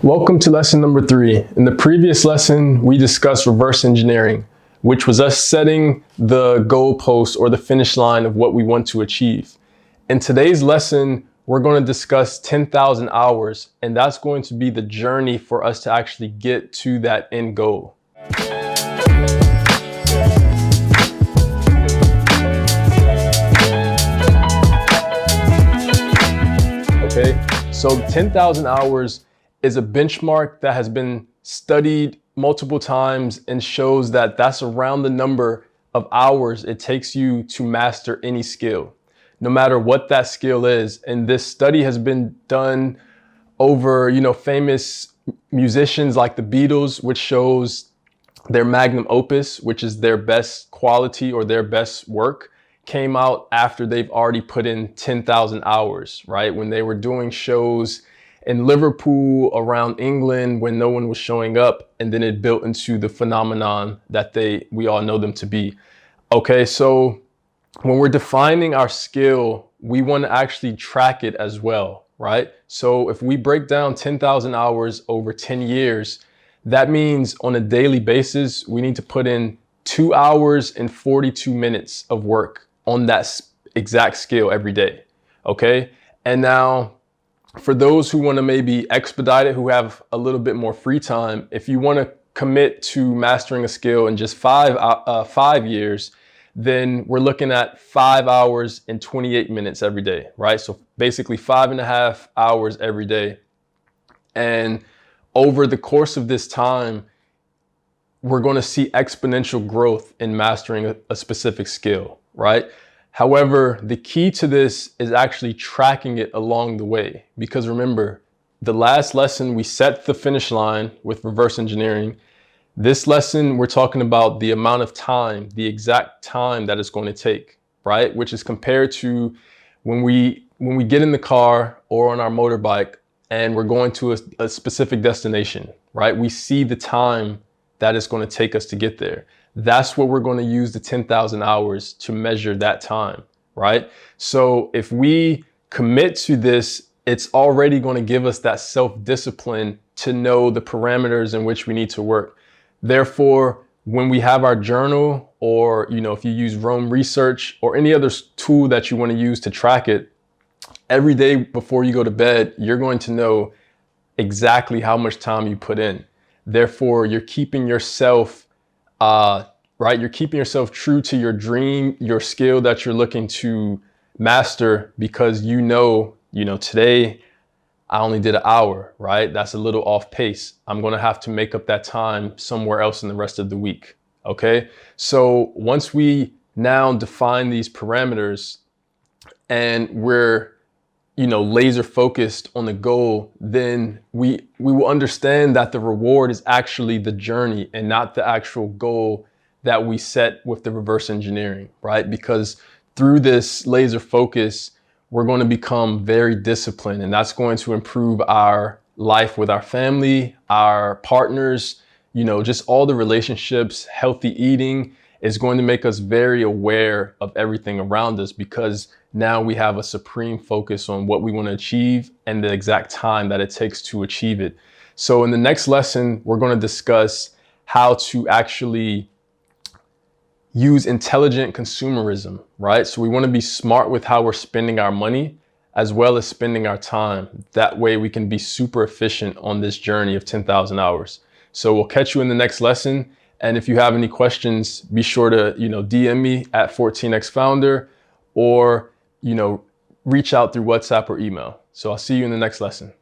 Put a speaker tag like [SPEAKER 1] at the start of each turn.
[SPEAKER 1] Welcome to lesson number 3. In the previous lesson, we discussed reverse engineering, which was us setting the goalpost or the finish line of what we want to achieve. In today's lesson, we're going to discuss 10,000 hours, and that's going to be the journey for us to actually get to that end goal. Okay, so 10,000 hours is a benchmark that has been studied multiple times and shows that that's around the number of hours it takes you to master any skill, no matter what that skill is. And this study has been done over, famous musicians like the Beatles, which shows their magnum opus, which is their best quality or their best work, came out after they've already put in 10,000 hours, right? When they were doing shows in Liverpool, around England, when no one was showing up, and then it built into the phenomenon that we all know them to be. Okay, so when we're defining our skill, we want to actually track it as well, right? So if we break down 10,000 hours over 10 years, that means on a daily basis, we need to put in 2 hours and 42 minutes of work on that exact skill every day, okay? And now, for those who want to maybe expedite it, who have a little bit more free time, if you want to commit to mastering a skill in just 5 years, then we're looking at 5 hours and 28 minutes every day, right? So basically 5.5 hours every day. And over the course of this time, we're going to see exponential growth in mastering a specific skill, right? However, the key to this is actually tracking it along the way, because remember, the last lesson we set the finish line with reverse engineering. This lesson, we're talking about the amount of time, the exact time that it's going to take, right? Which is compared to when we get in the car or on our motorbike and we're going to a specific destination, right? We see the time that it's going to take us to get there. That's what we're going to use the 10,000 hours to measure that time, right? So if we commit to this, it's already going to give us that self-discipline to know the parameters in which we need to work. Therefore, when we have our journal, or, if you use Roam Research or any other tool that you want to use to track it, every day before you go to bed, you're going to know exactly how much time you put in. Therefore, you're keeping yourself right? You're keeping yourself true to your dream, your skill that you're looking to master, because today I only did an hour, right? That's a little off pace. I'm going to have to make up that time somewhere else in the rest of the week. Okay. So once we now define these parameters and we're, laser focused on the goal, then we will understand that the reward is actually the journey and not the actual goal that we set with the reverse engineering, right? Because through this laser focus, we're going to become very disciplined, and that's going to improve our life with our family, our partners, just all the relationships. Healthy eating is going to make us very aware of everything around us, because now we have a supreme focus on what we want to achieve and the exact time that it takes to achieve it. So in the next lesson, we're going to discuss how to actually use intelligent consumerism, right? So we want to be smart with how we're spending our money as well as spending our time. That way we can be super efficient on this journey of 10,000 hours. So we'll catch you in the next lesson. And if you have any questions, be sure to, DM me at 14xfounder, or, reach out through WhatsApp or email. So I'll see you in the next lesson.